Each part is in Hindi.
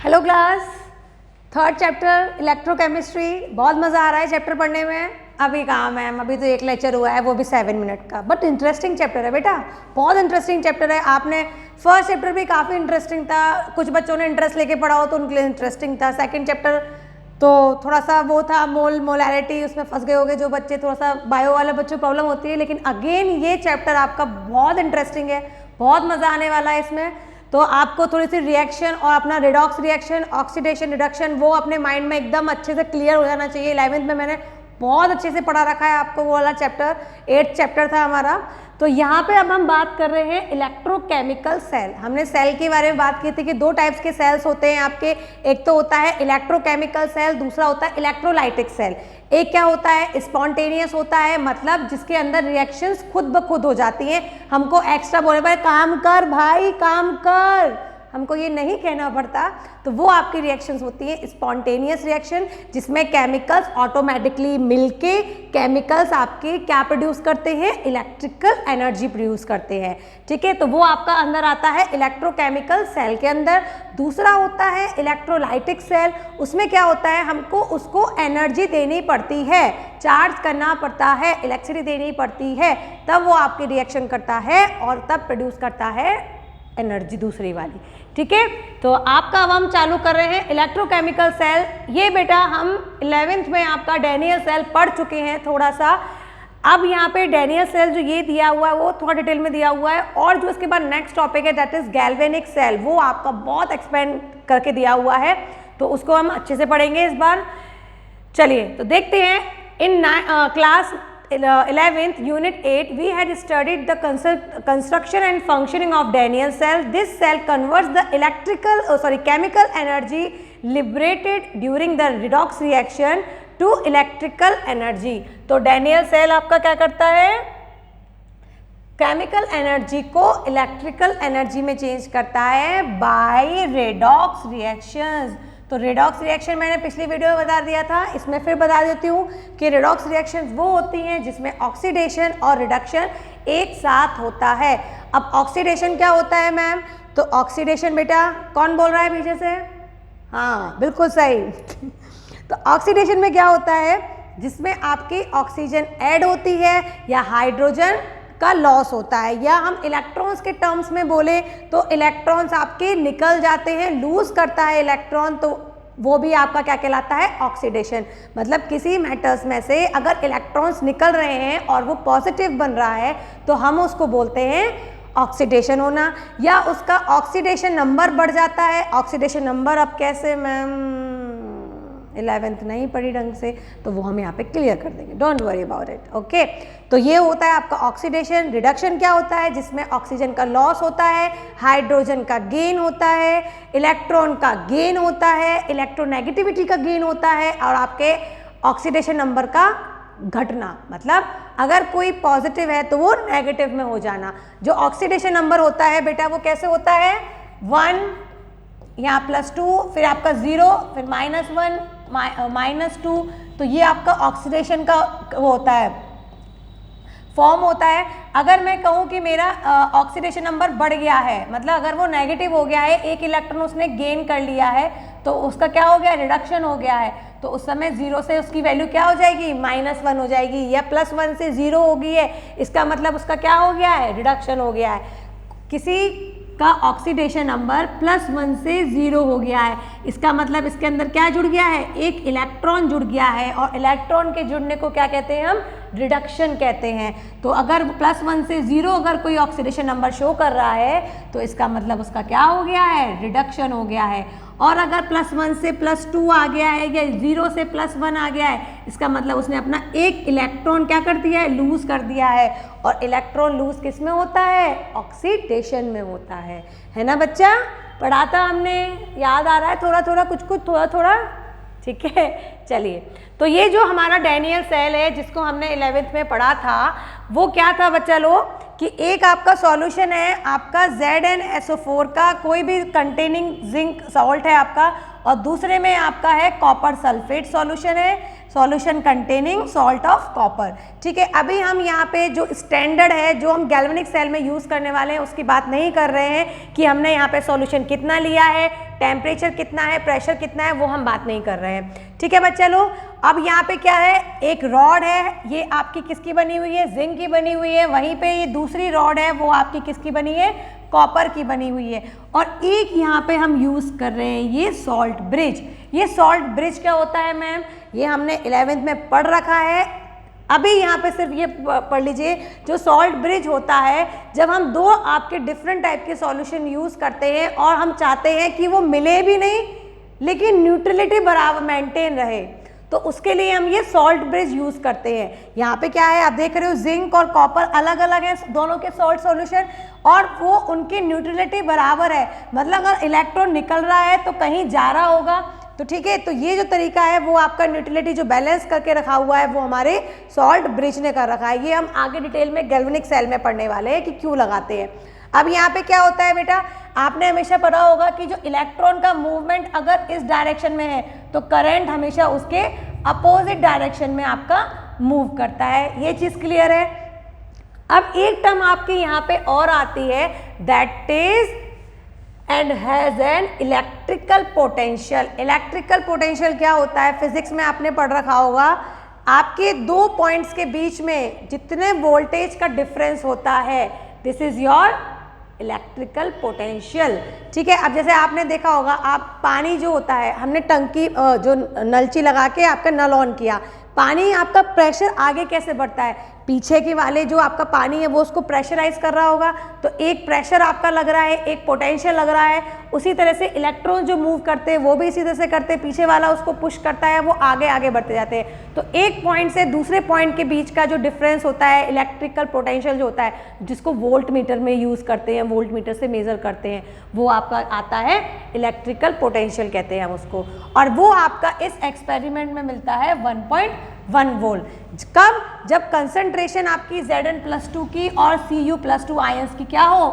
Hello class, third chapter electrochemistry. बहुत मज़ा आ रहा है चैप्टर पढ़ने में। अभी कहाँ मैम, अभी तो एक लेक्चर हुआ है, वो भी 7 मिनट का, बट इंटरेस्टिंग चैप्टर है बेटा, बहुत इंटरेस्टिंग चैप्टर है। आपने फर्स्ट चैप्टर भी काफ़ी इंटरेस्टिंग था, कुछ बच्चों ने इंटरेस्ट लेके पढ़ा हो तो उनके लिए इंटरेस्टिंग था। सेकेंड चैप्टर तो थोड़ा सा वो था, मोलैरिटी, उसमें फंस गए होंगे जो बच्चे, थोड़ा सा बायो वाले बच्चों को प्रॉब्लम होती है। लेकिन अगेन ये चैप्टर आपका बहुत इंटरेस्टिंग है, बहुत मज़ा आने वाला है इसमें। तो आपको थोड़ी सी रिएक्शन और अपना रिडॉक्स रिएक्शन, ऑक्सीडेशन, रिडक्शन, वो अपने माइंड में एकदम अच्छे से क्लियर हो जाना चाहिए। 11th में मैंने बहुत अच्छे से पढ़ा रखा है आपको वो वाला चैप्टर, 8th चैप्टर था हमारा। तो यहाँ पे अब हम बात कर रहे हैं इलेक्ट्रोकेमिकल सेल। हमने सेल के बारे में बात की थी कि दो टाइप्स के सेल्स होते हैं आपके, एक तो होता है इलेक्ट्रोकेमिकल सेल, दूसरा होता है इलेक्ट्रोलाइटिक सेल। एक क्या होता है, स्पॉन्टेनियस होता है, मतलब जिसके अंदर रिएक्शंस खुद ब खुद हो जाती हैं, हमको एक्स्ट्रा बोलने पर काम कर भाई काम कर, हमको ये नहीं कहना पड़ता। तो वो आपकी रिएक्शंस होती हैं स्पॉन्टेनियस रिएक्शन, जिसमें केमिकल्स ऑटोमेटिकली मिलके केमिकल्स आपके क्या प्रोड्यूस करते हैं, इलेक्ट्रिकल एनर्जी प्रोड्यूस करते हैं। ठीक है, तो वो आपका अंदर आता है इलेक्ट्रोकेमिकल सेल के अंदर। दूसरा होता है इलेक्ट्रोलाइटिक सेल, उसमें क्या होता है, हमको उसको एनर्जी देनी पड़ती है, चार्ज करना पड़ता है, इलेक्ट्रिसिटी देनी पड़ती है, तब वो आपकी रिएक्शन करता है और तब प्रोड्यूस करता है एनर्जी दूसरी वाली। ठीक है, तो आपका अब हम चालू कर रहे हैं इलेक्ट्रोकेमिकल सेल। ये बेटा हम 11th में आपका डैनियल सेल पढ़ चुके हैं थोड़ा सा। अब यहाँ पे डैनियल सेल जो ये दिया हुआ है वो थोड़ा डिटेल में दिया हुआ है, और जो इसके बाद नेक्स्ट टॉपिक है दैट इज गैल्वेनिक सेल, वो आपका बहुत एक्सपेंड करके दिया हुआ है, तो उसको हम अच्छे से पढ़ेंगे इस बार। चलिए तो देखते हैं। In class 11th unit 8 we had studied the construction and functioning of Daniell cell. This cell converts the chemical energy liberated during the redox reaction to electrical energy. तो Daniell cell आपका क्या करता है, केमिकल एनर्जी को इलेक्ट्रिकल एनर्जी में चेंज करता है बाय रेडॉक्स रिएक्शंस। तो रेडॉक्स रिएक्शन मैंने पिछली वीडियो में बता दिया था, इसमें फिर बता देती हूँ कि रेडॉक्स रिएक्शंस वो होती हैं जिसमें ऑक्सीडेशन और रिडक्शन एक साथ होता है। अब ऑक्सीडेशन क्या होता है मैम, तो ऑक्सीडेशन बेटा कौन बोल रहा है पीछे से, हाँ बिल्कुल सही तो ऑक्सीडेशन में क्या होता है, जिसमें आपकी ऑक्सीजन ऐड होती है या हाइड्रोजन का लॉस होता है, या हम इलेक्ट्रॉन्स के टर्म्स में बोले तो इलेक्ट्रॉन्स आपके निकल जाते हैं, लूज करता है इलेक्ट्रॉन, तो वो भी आपका क्या कहलाता है, ऑक्सीडेशन। मतलब किसी मेटल्स में से अगर इलेक्ट्रॉन्स निकल रहे हैं और वो पॉजिटिव बन रहा है तो हम उसको बोलते हैं ऑक्सीडेशन होना, या उसका ऑक्सीडेशन नंबर बढ़ जाता है। ऑक्सीडेशन नंबर अब कैसे मैम, 11th नहीं पढ़ी ढंग से, तो वो हम यहाँ पे क्लियर कर देंगे, don't worry about it. Okay, तो ये होता है आपका ऑक्सीडेशन। रिडक्शन क्या होता है, जिसमें ऑक्सीजन का लॉस होता है, हाइड्रोजन का गेन होता है, इलेक्ट्रॉन का गेन होता है, इलेक्ट्रोनेगेटिविटी का गेन होता है, और आपके ऑक्सीडेशन नंबर का घटना, मतलब अगर कोई पॉजिटिव है तो वो नेगेटिव में हो जाना। जो ऑक्सीडेशन नंबर होता है बेटा वो कैसे होता है, 1, यहाँ +2, फिर आपका 0, फिर -1, -2, तो ये आपका ऑक्सीडेशन का वो होता है, फॉर्म होता है। अगर मैं कहूँ कि मेरा ऑक्सीडेशन नंबर बढ़ गया है, मतलब अगर वो नेगेटिव हो गया है, एक इलेक्ट्रॉन उसने गेन कर लिया है, तो उसका क्या हो गया, रिडक्शन हो गया है, तो उस समय 0 से उसकी वैल्यू क्या हो जाएगी, -1 हो जाएगी, या +1 से 0 हो गई है, इसका मतलब उसका क्या हो गया है, रिडक्शन हो गया है। किसी का ऑक्सीडेशन नंबर +1 से 0 हो गया है, इसका मतलब इसके अंदर क्या जुड़ गया है, एक इलेक्ट्रॉन जुड़ गया है, और इलेक्ट्रॉन के जुड़ने को क्या कहते हैं हम, रिडक्शन कहते हैं। तो अगर +1 से 0 अगर कोई ऑक्सीडेशन नंबर शो कर रहा है तो इसका मतलब उसका क्या हो गया है, रिडक्शन हो गया है। और अगर +1 से +2 आ गया है या 0 से +1 आ गया है, इसका मतलब उसने अपना एक इलेक्ट्रॉन क्या कर दिया है, लूज कर दिया है, और इलेक्ट्रॉन लूज किस में होता है, ऑक्सीडेशन में होता है ना बच्चा, पढ़ा था हमने, याद आ रहा है थोड़ा थोड़ा, कुछ कुछ थोड़ा थोड़ा, ठीक है। चलिए, तो ये जो हमारा डैनियल सेल है जिसको हमने 11th में पढ़ा था, वो क्या था बच्चा लोग, कि एक आपका सॉल्यूशन है आपका ZnSO4 का, कोई भी कंटेनिंग जिंक सॉल्ट है आपका, और दूसरे में आपका है कॉपर सल्फेट सॉल्यूशन है। Solution containing salt of copper. ठीक है, अभी हम यहाँ पे जो स्टैंडर्ड है जो हम गैल्वेनिक सेल में यूज़ करने वाले हैं उसकी बात नहीं कर रहे हैं कि हमने यहाँ पे सॉल्यूशन कितना लिया है, टेम्परेचर कितना है, प्रेशर कितना है, वो हम बात नहीं कर रहे हैं। ठीक है बच्चा लोग, अब यहाँ पे क्या है, एक रॉड है, ये आपकी किसकी बनी हुई है, जिंक की बनी हुई है। वहीं पे ये दूसरी रॉड है, वो आपकी किसकी बनी है, कॉपर की बनी हुई है। और एक यहाँ पे हम यूज़ कर रहे हैं ये सॉल्ट ब्रिज। ये सॉल्ट ब्रिज क्या होता है मैम, ये हमने 11th में पढ़ रखा है। अभी यहाँ पे सिर्फ ये पढ़ लीजिए, जो सॉल्ट ब्रिज होता है, जब हम दो आपके डिफरेंट टाइप के सॉल्यूशन यूज़ करते हैं और हम चाहते हैं कि वो मिले भी नहीं लेकिन न्यूट्रलिटी बराबर मेंटेन रहे, तो उसके लिए हम ये सॉल्ट ब्रिज यूज़ करते हैं। यहाँ पे क्या है, आप देख रहे हो जिंक और कॉपर अलग अलग है दोनों के सॉल्ट सॉल्यूशन, और वो उनकी न्यूट्रलिटी बराबर है, मतलब अगर इलेक्ट्रॉन निकल रहा है तो कहीं जा रहा होगा। तो ठीक है, तो ये जो तरीका है वो आपका न्यूट्रलिटी जो बैलेंस करके रखा हुआ है वो हमारे सॉल्ट ब्रिज ने कर रखा है। ये हम आगे डिटेल में गैल्वेनिक सेल में पढ़ने वाले हैं कि क्यों लगाते हैं। अब यहाँ पे क्या होता है बेटा, आपने हमेशा पढ़ा होगा कि जो इलेक्ट्रॉन का मूवमेंट अगर इस डायरेक्शन में है तो करंट हमेशा उसके अपोजिट डायरेक्शन में आपका मूव करता है। ये चीज़ क्लियर है। अब एक टर्म आपके यहाँ पे और आती है, that is and has an electrical potential. Electrical potential क्या होता है, फिजिक्स में आपने पढ़ रखा होगा, आपके दो पॉइंट्स के बीच में जितने वोल्टेज का डिफरेंस होता है, this is your electrical potential. ठीक है, अब जैसे आपने देखा होगा, आप पानी जो होता है, हमने टंकी जो नलची लगा के आपका नल ऑन किया, पानी आपका प्रेशर आगे कैसे बढ़ता है, पीछे के वाले जो आपका पानी है वो उसको प्रेशराइज कर रहा होगा, तो एक प्रेशर आपका लग रहा है, एक पोटेंशियल लग रहा है। उसी तरह से इलेक्ट्रॉन जो मूव करते हैं वो भी इसी तरह से करते हैं, पीछे वाला उसको पुश करता है, वो आगे आगे बढ़ते जाते हैं। तो एक पॉइंट से दूसरे पॉइंट के बीच का जो डिफरेंस होता है, इलेक्ट्रिकल पोटेंशियल जो होता है, जिसको वोल्ट मीटर में यूज़ करते हैं, वोल्ट मीटर से मेज़र करते हैं, वो आपका आता है इलेक्ट्रिकल पोटेंशियल कहते हैं हम उसको। और वो आपका इस एक्सपेरिमेंट में मिलता है 1.1 वोल्ट। कब, जब कंसंट्रेशन आपकी Zn+2 की और Cu+2 आयंस की क्या हो,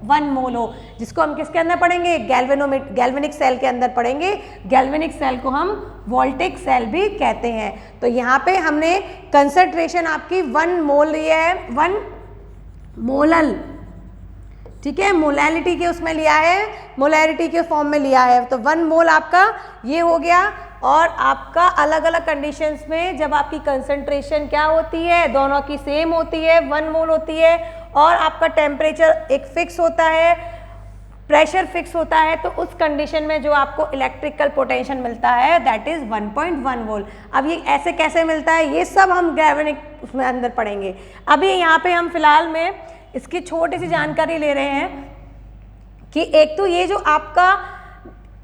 1 मोल हो, जिसको हम किसके अंदर पढ़ेंगे, गैल्वेनिक सेल के अंदर पढ़ेंगे। गैल्वेनिक सेल को हम वोल्टिक सेल भी कहते हैं। तो यहाँ पे हमने कंसंट्रेशन आपकी 1 मोल लिया है, 1 मोलल, ठीक है, मोलैलिटी के उसमें लिया है, मोलैरिटी के फॉर्म में लिया है। तो 1 मोल आपका ये हो गया। और आपका अलग अलग कंडीशंस में जब आपकी कंसंट्रेशन क्या होती है, दोनों की सेम होती है, 1 मोल होती है, और आपका टेम्परेचर एक फिक्स होता है, प्रेशर फिक्स होता है, तो उस कंडीशन में जो आपको इलेक्ट्रिकल पोटेंशियल मिलता है दैट इज 1.1 वोल्ट। अब ये ऐसे कैसे मिलता है, ये सब हम गैल्वेनिक उसमें अंदर पढ़ेंगे। अभी यहाँ पे हम फिलहाल में इसकी छोटी सी जानकारी ले रहे हैं कि एक तो ये जो आपका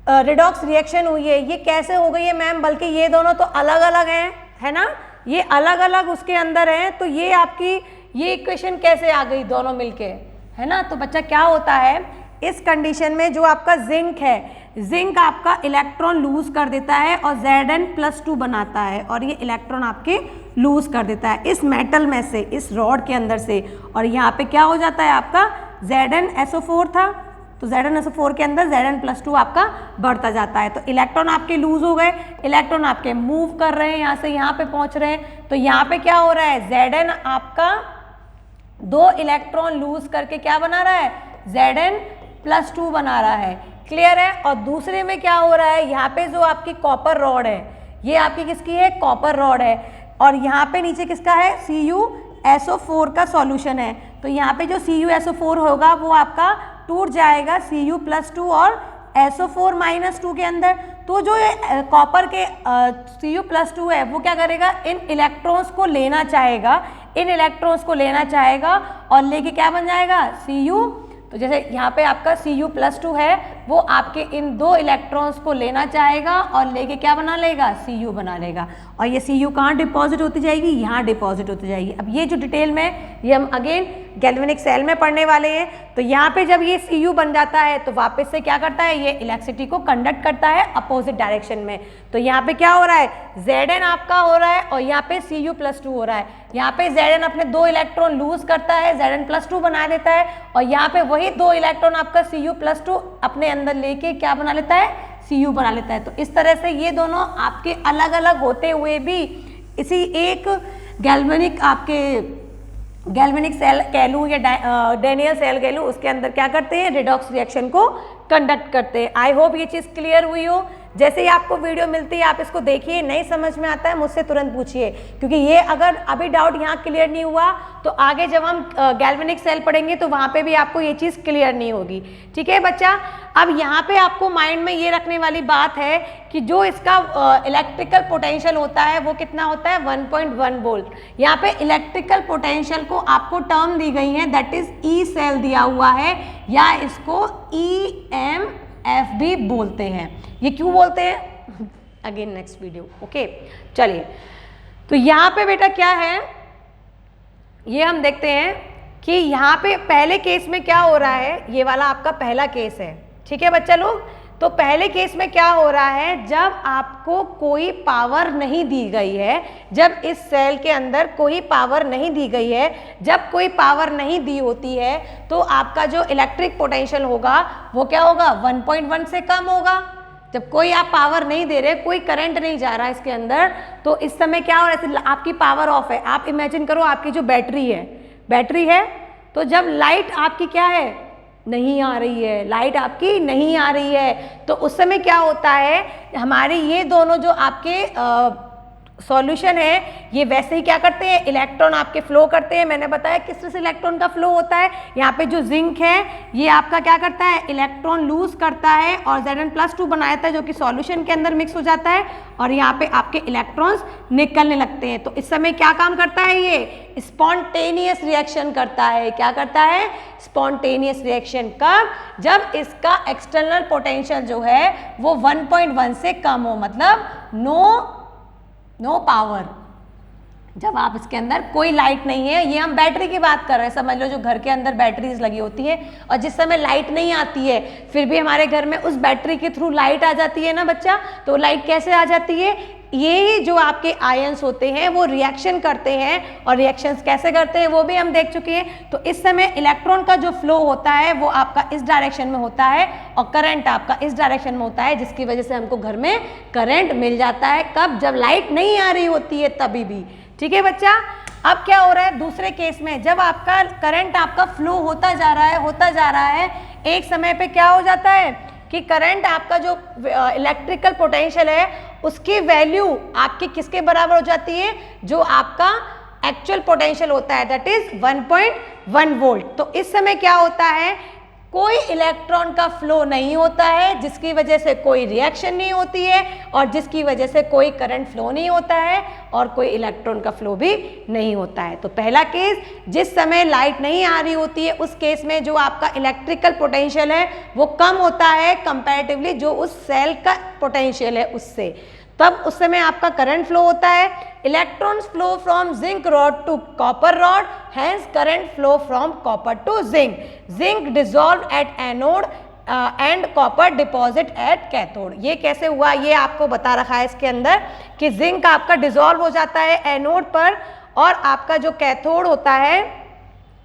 रिडॉक्स रिएक्शन हुई है ये कैसे हो गई है मैम, बल्कि ये दोनों तो अलग अलग हैं, है ना, ये अलग अलग उसके अंदर हैं, तो ये आपकी ये इक्वेशन कैसे आ गई दोनों मिलके, है ना। तो बच्चा क्या होता है, इस कंडीशन में जो आपका जिंक है, जिंक आपका इलेक्ट्रॉन लूज कर देता है और Zn+2 बनाता है, और ये इलेक्ट्रॉन आपके लूज कर देता है इस मेटल में से, इस रॉड के अंदर से, और यहाँ पे क्या हो जाता है आपका ZnSO4 था, तो ZnSO4 के अंदर Zn+2 आपका बढ़ता जाता है। तो इलेक्ट्रॉन आपके लूज हो गए, इलेक्ट्रॉन आपके मूव कर रहे हैं, यहाँ से यहाँ पे पहुँच रहे हैं, तो यहाँ पे क्या हो रहा है, Zn आपका 2 इलेक्ट्रॉन लूज करके क्या बना रहा है, Zn+2 बना रहा है। क्लियर है। और दूसरे में क्या हो रहा है, यहाँ पे जो आपकी कॉपर रॉड है, ये आपकी किसकी है, कॉपर रॉड है, और यहाँ पे नीचे किसका है, CuSO4 का सॉल्यूशन है। तो यहाँ पे जो CuSO4 होगा वो आपका टूट जाएगा Cu+2 और SO4-2 के अंदर। तो जो ये कॉपर के Cu+2 है वो क्या करेगा, इन इलेक्ट्रॉन्स को लेना चाहेगा, इन इलेक्ट्रॉन्स को लेना चाहेगा और लेके क्या बन जाएगा, Cu। तो जैसे यहाँ पे आपका Cu+2 है, वो आपके इन 2 इलेक्ट्रॉन्स को लेना चाहेगा और लेके क्या बना लेगा, Cu बना लेगा। और ये Cu कहाँ डिपॉजिट होती जाएगी, यहाँ डिपॉजिट होती जाएगी। अब ये जो डिटेल में ये हम अगेन गैल्वेनिक सेल में पढ़ने वाले हैं। तो यहाँ पे जब ये Cu बन जाता है तो वापस से क्या करता है, ये इलेक्ट्रिसिटी को कंडक्ट करता है अपोजिट डायरेक्शन में। तो यहाँ पे क्या हो रहा है, Zn आपका हो रहा है और यहाँ पे Cu+2 हो रहा है। यहाँ पे Zn अपने 2 इलेक्ट्रॉन लूज करता है, Zn+2 बना देता है, और यहाँ पे वही 2 इलेक्ट्रॉन आपका Cu+2 अपने अंदर लेके क्या बना लेता है, Cu बना लेता है। तो इस तरह से ये दोनों आपके अलग अलग होते हुए भी इसी एक गैल्वेनिक सेल कह लूँ या डैनियल सेल कह लूँ, उसके अंदर क्या करते हैं, रिडॉक्स रिएक्शन को कंडक्ट करते हैं। आई होप ये चीज़ क्लियर हुई हो। जैसे ही आपको वीडियो मिलती है आप इसको देखिए, नहीं समझ में आता है मुझसे तुरंत पूछिए, क्योंकि ये अगर अभी डाउट यहाँ क्लियर नहीं हुआ तो आगे जब हम गैल्वेनिक सेल पढ़ेंगे तो वहाँ पे भी आपको ये चीज़ क्लियर नहीं होगी। ठीक है बच्चा, अब यहाँ पे आपको माइंड में ये रखने वाली बात है कि जो इसका इलेक्ट्रिकल पोटेंशियल होता है वो कितना होता है, 1.1 वोल्ट। यहाँ पे इलेक्ट्रिकल पोटेंशियल को आपको टर्म दी गई है, दैट इज ई सेल दिया हुआ है, या इसको EMF भी बोलते हैं। ये क्यों बोलते हैं, अगेन नेक्स्ट वीडियो। ओके चलिए, तो यहाँ पे बेटा क्या है, ये हम देखते हैं कि यहाँ पे पहले केस में क्या हो रहा है, ये वाला आपका पहला केस है। ठीक है बच्चा लोग, तो पहले केस में क्या हो रहा है, जब आपको कोई पावर नहीं दी गई है, जब इस सेल के अंदर कोई पावर नहीं दी गई है, जब कोई पावर नहीं दी होती है, तो आपका जो इलेक्ट्रिक पोटेंशियल होगा वो क्या होगा, 1.1 से कम होगा। जब कोई आप पावर नहीं दे रहे, कोई करंट नहीं जा रहा है इसके अंदर, तो इस समय क्या हो रहा है, आपकी पावर ऑफ है। आप इमेजिन करो आपकी जो बैटरी है, तो जब लाइट आपकी क्या है, नहीं आ रही है, लाइट आपकी नहीं आ रही है, तो उस समय क्या होता है, हमारे ये दोनों जो आपके सॉल्यूशन है, ये वैसे ही क्या करते हैं, इलेक्ट्रॉन आपके फ्लो करते हैं। मैंने बताया किस तरह से इलेक्ट्रॉन का फ्लो होता है। यहाँ पे जो जिंक है ये आपका क्या करता है, इलेक्ट्रॉन लूज करता है और Zn+2 बनाता है, जो कि सॉल्यूशन के अंदर मिक्स हो जाता है, और यहाँ पे आपके इलेक्ट्रॉन्स निकलने लगते हैं। तो इस समय क्या काम करता है, ये स्पॉन्टेनियस रिएक्शन करता है। क्या करता है, स्पॉन्टेनियस रिएक्शन। कब, जब इसका एक्सटर्नल पोटेंशियल जो है वो 1.1 से कम हो, मतलब नो पावर। जब आप इसके अंदर कोई लाइट नहीं है, ये हम बैटरी की बात कर रहे हैं, समझ लो जो घर के अंदर बैटरीज लगी होती है, और जिस समय लाइट नहीं आती है फिर भी हमारे घर में उस बैटरी के थ्रू लाइट आ जाती है ना बच्चा। तो लाइट कैसे आ जाती है, ये जो आपके आयंस होते हैं वो रिएक्शन करते हैं, और रिएक्शंस कैसे करते हैं वो भी हम देख चुके हैं। तो इस समय इलेक्ट्रॉन का जो फ्लो होता है वो आपका इस डायरेक्शन में होता है, और करंट आपका इस डायरेक्शन में होता है, जिसकी वजह से हमको घर में करंट मिल जाता है। कब, जब लाइट नहीं आ रही होती है तभी भी। ठीक है बच्चा, अब क्या हो रहा है दूसरे केस में, जब आपका करंट आपका फ्लो होता जा रहा है, एक समय पे क्या हो जाता है कि करंट आपका जो इलेक्ट्रिकल पोटेंशियल है उसकी वैल्यू आपकी किसके बराबर हो जाती है, जो आपका एक्चुअल पोटेंशियल होता है, दैट इज 1.1 वोल्ट। तो इस समय क्या होता है, कोई इलेक्ट्रॉन का फ्लो नहीं होता है, जिसकी वजह से कोई रिएक्शन नहीं होती है, और जिसकी वजह से कोई करंट फ्लो नहीं होता है, और कोई इलेक्ट्रॉन का फ्लो भी नहीं होता है। तो पहला केस, जिस समय लाइट नहीं आ रही होती है, उस केस में जो आपका इलेक्ट्रिकल पोटेंशियल है वो कम होता है कंपैरेटिवली जो उस सेल का पोटेंशियल है उससे, तब उस समय आपका करंट फ्लो होता है। Electrons flow from zinc rod to copper rod, hence current flow from copper to zinc. Zinc dissolve at anode and copper deposit at cathode. ये कैसे हुआ, ये आपको बता रखा है इसके अंदर कि जिंक आपका डिसॉल्व हो जाता है एनोड पर, और आपका जो कैथोड होता है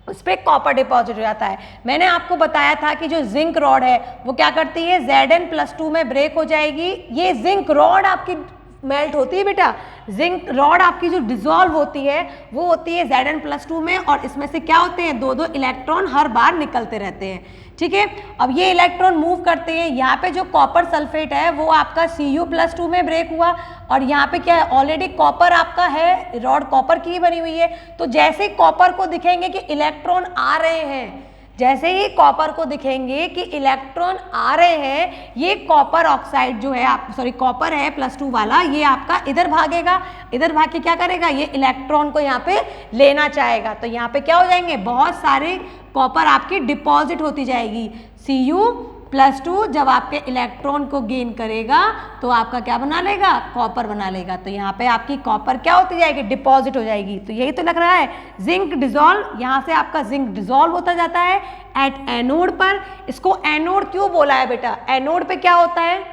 उस पर कॉपर डिपॉजिट हो जाता है। मैंने आपको बताया था कि जो जिंक रॉड है वो क्या करती है, Zn+2 में ब्रेक हो जाएगी। ये जिंक रॉड आपकी मेल्ट होती है बेटा, जिंक रॉड आपकी जो डिसॉल्व होती है वो होती है Zn+2 में, और इसमें से क्या होते हैं, दो इलेक्ट्रॉन हर बार निकलते रहते हैं। ठीक है, अब ये इलेक्ट्रॉन मूव करते हैं। यहाँ पे जो कॉपर सल्फेट है वो आपका Cu+2 में ब्रेक हुआ, और यहाँ पे क्या है, ऑलरेडी कॉपर आपका है, रॉड कॉपर की बनी हुई है। तो जैसे ही कॉपर को दिखेंगे कि इलेक्ट्रॉन आ रहे हैं, जैसे ही कॉपर को दिखेंगे कि इलेक्ट्रॉन आ रहे हैं, ये कॉपर ऑक्साइड जो है कॉपर है +2 वाला, ये आपका इधर भागेगा, इधर भाग के क्या करेगा, ये इलेक्ट्रॉन को यहाँ पे लेना चाहेगा। तो यहाँ पे क्या हो जाएंगे, बहुत सारे कॉपर आपकी डिपॉजिट होती जाएगी। Cu+2 जब आपके इलेक्ट्रॉन को गेन करेगा तो आपका क्या बना लेगा, कॉपर बना लेगा। तो यहाँ पे आपकी कॉपर क्या होती जाएगी, डिपॉजिट हो जाएगी। तो यही तो लग रहा है, जिंक डिसॉल्व, यहाँ से आपका जिंक डिसॉल्व होता जाता है एट एनोड पर। इसको एनोड क्यों बोला है बेटा, एनोड पे क्या होता है,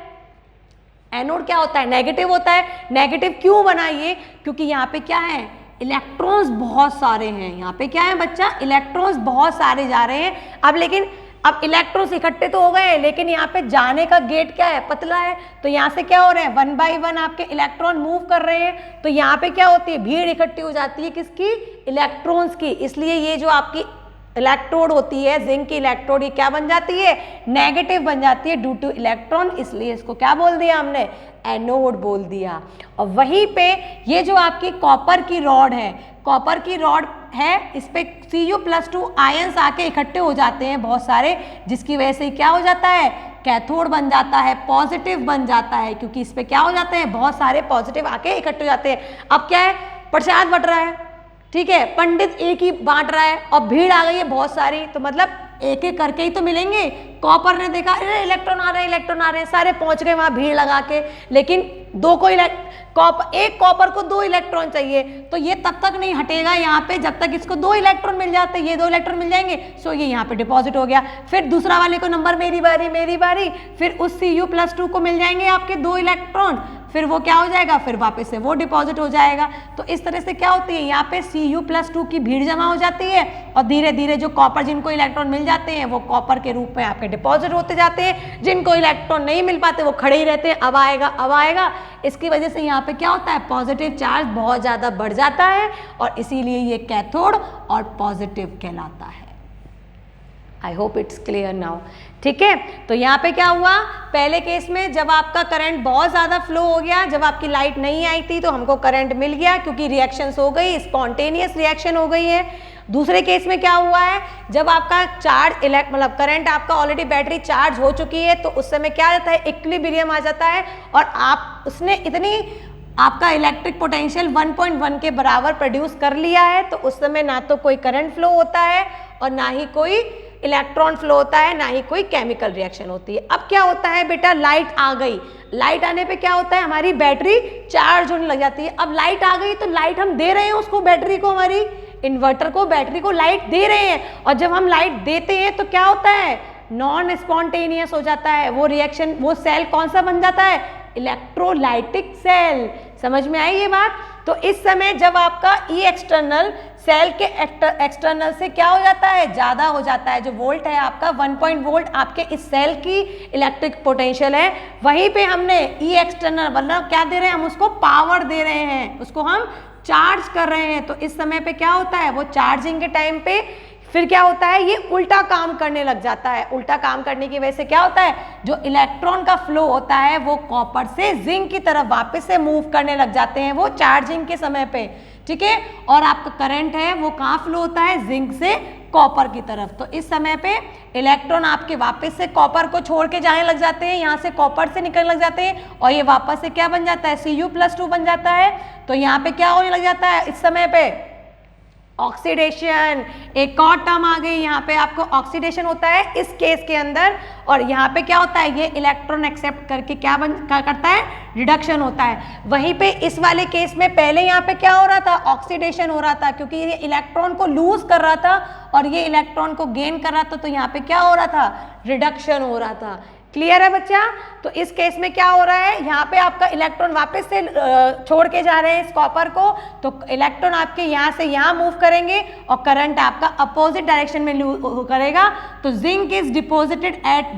एनोड क्या होता है, नेगेटिव होता है। नेगेटिव क्यों बना ये, क्योंकि यहाँ पे क्या है, इलेक्ट्रॉन्स बहुत सारे हैं। यहाँ पे क्या है बच्चा, इलेक्ट्रॉन्स बहुत सारे जा रहे हैं। अब लेकिन अब इलेक्ट्रॉन्स इकट्ठे तो हो गए, लेकिन यहाँ पे जाने का गेट क्या है, पतला है, तो यहाँ से क्या हो रहा है, 1 बाई 1 आपके इलेक्ट्रॉन मूव कर रहे हैं, तो यहाँ पे क्या होती है, भीड़ इकट्ठी हो जाती है किसकी, इलेक्ट्रॉन्स की। इसलिए ये जो आपकी इलेक्ट्रोड होती है, जिंक की इलेक्ट्रोड, ये क्या बन जाती है, नेगेटिव बन जाती है ड्यू टू इलेक्ट्रॉन, इसलिए इसको क्या बोल दिया हमने, एनोड बोल दिया। और वहीं पे ये जो आपकी कॉपर की रॉड है, कॉपर की रॉड है, इस पे Cu+2 आयंस आके इकट्ठे हो जाते हैं बहुत सारे, जिसकी वजह से क्या हो जाता है, कैथोड बन जाता है, पॉजिटिव बन जाता है, क्योंकि इस पे क्या हो जाते हैं, बहुत सारे पॉजिटिव आके इकट्ठे हो जाते हैं। अब क्या है, प्रसाद बट रहा है, ठीक है, पंडित एक ही बांट रहा है और भीड़ आ गई है बहुत सारी, तो मतलब एक एक करके ही तो मिलेंगे। कॉपर ने देखा अरे इलेक्ट्रॉन आ रहे हैं, इलेक्ट्रॉन आ रहे हैं, सारे पहुंच गए वहां भीड़ लगा के, लेकिन एक कॉपर को 2 इलेक्ट्रॉन चाहिए, तो ये तब तक नहीं हटेगा यहाँ पे जब तक इसको 2 इलेक्ट्रॉन मिल जाते, ये 2 इलेक्ट्रॉन मिल जाएंगे, सो ये यहाँ पे डिपॉजिट हो गया। फिर दूसरा वाले को नंबर मेरी बारी, फिर उस Cu+2 को मिल जाएंगे आपके 2 इलेक्ट्रॉन, फिर वो क्या हो जाएगा, फिर वापस से वो डिपॉजिट हो जाएगा। तो इस तरह से क्या होती है, यहाँ पे Cu+2 की भीड़ जमा हो जाती है और धीरे धीरे जो कॉपर जिनको इलेक्ट्रॉन मिल जाते हैं वो कॉपर के रूप में आपके डिपॉजिट होते जाते हैं, जिनको इलेक्ट्रॉन नहीं मिल पाते वो खड़े ही रहते हैं, अब आएगा। इसकी वजह से यहाँ पे क्या होता है, पॉजिटिव चार्ज बहुत ज़्यादा बढ़ जाता है और इसीलिए ये कैथोड और पॉजिटिव कहलाता है। I hope it's clear now, ठीक है। तो यहाँ पे क्या हुआ, पहले केस में जब आपका करंट बहुत ज़्यादा फ्लो हो गया, जब आपकी लाइट नहीं आई थी तो हमको करंट मिल गया क्योंकि रिएक्शंस हो गई, स्पॉन्टेनियस रिएक्शन हो गई है। दूसरे केस में क्या हुआ है, जब आपका चार्ज मतलब करंट आपका ऑलरेडी बैटरी चार्ज हो चुकी है, तो उस समय क्या आ जाता है, इक्विलिब्रियम आ जाता है और उसने इतनी आपका इलेक्ट्रिक पोटेंशियल 1.1 के बराबर प्रोड्यूस कर लिया है, तो उस समय ना तो कोई करंट फ्लो होता है और ना ही कोई इलेक्ट्रॉन फ्लो होता है, ना ही कोई केमिकल रिएक्शन होती है। अब क्या होता है बेटा, लाइट आ गई, लाइट आने पे क्या होता है, हमारी बैटरी चार्ज होने लग जाती है। अब लाइट आ गई तो लाइट हम दे रहे हैं उसको, बैटरी को, हमारी इन्वर्टर को, बैटरी को लाइट दे रहे हैं, और जब हम लाइट देते हैं तो क्या होता है, नॉन स्पॉन्टेनियस हो जाता है वो रिएक्शन, वो सेल कौन सा बन जाता है, इलेक्ट्रोलाइटिक सेल। समझ में आई ये बात। तो इस समय जब आपका ई एक्सटर्नल सेल के एक्सटर्नल से क्या हो जाता है, ज़्यादा हो जाता है, जो वोल्ट है आपका 1 वोल्ट आपके इस सेल की इलेक्ट्रिक पोटेंशियल है, वहीं पे हमने ई एक्सटर्नल मतलब क्या दे रहे हैं, हम उसको पावर दे रहे हैं, उसको हम चार्ज कर रहे हैं। तो इस समय पे क्या होता है, वो चार्जिंग के टाइम पे फिर क्या होता है, ये उल्टा काम करने लग जाता है। उल्टा काम करने की वजह से क्या होता है, जो इलेक्ट्रॉन का फ्लो होता है वो कॉपर से जिंक की तरफ वापस से मूव करने लग जाते हैं वो चार्जिंग के समय पे, ठीक है। और आपका करंट है वो कहाँ फ्लो होता है, जिंक से कॉपर की तरफ। तो इस समय पे इलेक्ट्रॉन आपके वापस से कॉपर को छोड़ के जाने लग जाते हैं, यहाँ से कॉपर से निकलने लग जाते हैं और ये वापस से क्या बन जाता है, Cu+2 बन जाता है। तो यहाँ पे क्या होने लग जाता है, इस समय पे ऑक्सीडेशन, एक और टर्म आ गई यहाँ पे, आपको ऑक्सीडेशन होता है इस केस के अंदर, और यहाँ पे क्या होता है, ये इलेक्ट्रॉन एक्सेप्ट करके क्या करता है, रिडक्शन होता है। वहीं पे इस वाले केस में पहले यहाँ पे क्या हो रहा था, ऑक्सीडेशन हो रहा था, क्योंकि ये इलेक्ट्रॉन को लूज कर रहा था और ये इलेक्ट्रॉन को गेन कर रहा था, तो यहाँ पे क्या हो रहा था, रिडक्शन हो रहा था। क्लियर है बच्चा। तो इस केस में क्या हो रहा है, यहाँ पे आपका इलेक्ट्रॉन वापस से छोड़ के जा रहे हैं इस कॉपर को, तो इलेक्ट्रॉन आपके यहाँ से यहाँ मूव करेंगे और करंट आपका अपोजिट डायरेक्शन में करेगा। तो zinc is deposited at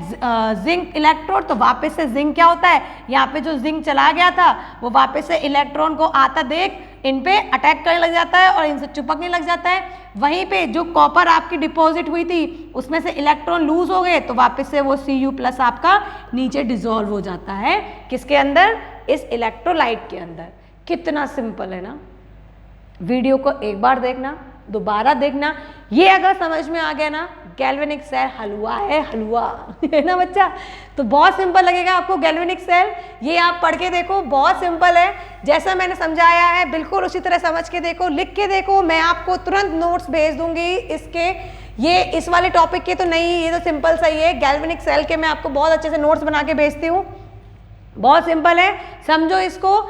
zinc electrode, तो वापस से जिंक क्या होता है, यहाँ पे जो जिंक चला गया था वो वापस से इलेक्ट्रॉन को आता देख इन पे अटैक करने लग जाता है और इनसे चिपकने लग जाता है। वहीं पे जो कॉपर आपकी डिपॉजिट हुई थी उसमें से इलेक्ट्रॉन लूज हो गए, तो वापस से वो Cu+ आपका नीचे डिसॉल्व हो जाता है, किसके अंदर, इस इलेक्ट्रोलाइट के अंदर। कितना सिंपल है ना। वीडियो को एक बार देखना, दोबारा देखना, ये अगर समझ में आ गया ना, गैल्वेनिक सेल हलवा है, हलवा है ना बच्चा। तो बहुत सिंपल लगेगा आपको गैल्वेनिक सेल, ये आप पढ़ के देखो, बहुत सिंपल है, जैसा मैंने समझाया है बिल्कुल उसी तरह समझ के देखो, लिख के देखो। मैं आपको तुरंत नोट्स भेज दूंगी इसके, ये इस वाले टॉपिक के तो नहीं, ये तो सिंपल सा ही है। गैल्वेनिक सेल के मैं आपको बहुत अच्छे से नोट्स बना के भेजती हूँ, बहुत सिंपल है, समझो इसको।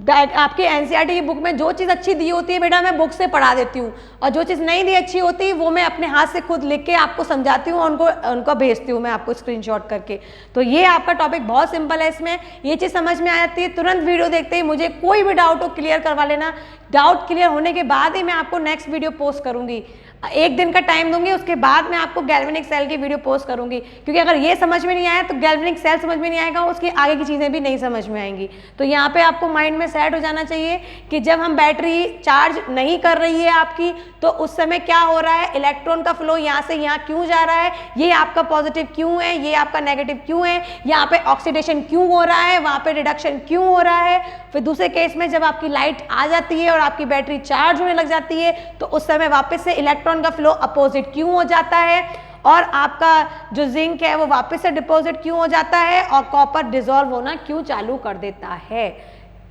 आपके एनसीईआरटी की बुक में जो चीज़ अच्छी दी होती है बेटा मैं बुक से पढ़ा देती हूँ, और जो चीज़ नहीं दी अच्छी होती वो मैं अपने हाथ से खुद लिख के आपको समझाती हूँ, उनको भेजती हूँ मैं आपको स्क्रीनशॉट करके। तो ये आपका टॉपिक बहुत सिंपल है, इसमें ये चीज़ समझ में आ जाती है। तुरंत वीडियो देखते ही मुझे कोई भी डाउट हो क्लियर करवा लेना, डाउट क्लियर होने के बाद ही मैं आपको नेक्स्ट वीडियो पोस्ट करूँगी। 1 दिन का टाइम दूंगी, उसके बाद मैं आपको गैल्वेनिक सेल की वीडियो पोस्ट करूंगी, क्योंकि अगर ये समझ में नहीं आया तो गैल्वेनिक सेल समझ में नहीं आएगा, उसकी आगे की चीज़ें भी नहीं समझ में आएंगी। तो यहाँ पे आपको माइंड में सेट हो जाना चाहिए कि जब हम बैटरी चार्ज नहीं कर रही है आपकी, तो उस समय क्या हो रहा है, इलेक्ट्रॉन का फ्लो यहाँ से यहाँ क्यों जा रहा है, ये आपका पॉजिटिव क्यों है, ये आपका नेगेटिव क्यों है, यहाँ पे ऑक्सीडेशन क्यों हो रहा है, वहाँ पे रिडक्शन क्यों हो रहा है। फिर दूसरे केस में जब आपकी लाइट आ जाती है और आपकी बैटरी चार्ज होने लग जाती है, तो उस समय वापस से इलेक्ट्रॉन का फ्लो अपोजिट क्यों हो जाता है, और आपका जो जिंक है वो वापस से डिपॉजिट क्यों हो जाता है, और कॉपर डिसॉल्व होना क्यों चालू कर देता है।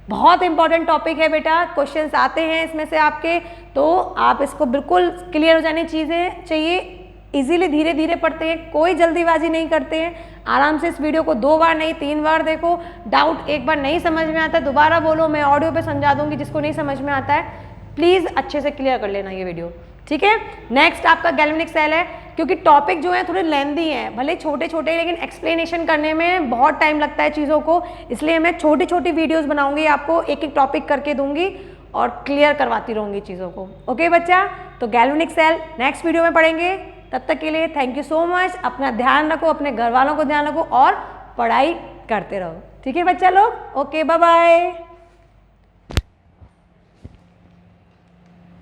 बहुत इंपॉर्टेंट टॉपिक है बेटा, क्वेश्चंस आते हैं इसमें से आपके, तो आप इसको बिल्कुल क्लियर हो जाने चीज़ें चाहिए। इजीली धीरे धीरे पढ़ते हैं, कोई जल्दीबाजी नहीं करते हैं, आराम से इस वीडियो को 2 बार नहीं 3 बार देखो। डाउट एक बार नहीं समझ में आता है दोबारा बोलो, मैं ऑडियो पे समझा दूंगी, जिसको नहीं समझ में आता है प्लीज़ अच्छे से क्लियर कर लेना ये वीडियो, ठीक है। नेक्स्ट आपका गैल्वेनिक सेल है, क्योंकि टॉपिक जो है थोड़े लेंदी हैं, भले छोटे छोटे, लेकिन एक्सप्लेनेशन करने में बहुत टाइम लगता है चीज़ों को, इसलिए मैं छोटी छोटी वीडियोज़ बनाऊंगी, आपको एक एक टॉपिक करके दूंगी और क्लियर करवाती रहूँगी चीज़ों को। ओके बच्चा, तो गैल्वेनिक सेल नेक्स्ट वीडियो में पढ़ेंगे। तब तक के लिए थैंक यू सो मच। अपना ध्यान रखो, अपने घर वालों को ध्यान रखो और पढ़ाई करते रहो, ठीक है बच्चा लोग। Okay, bye bye.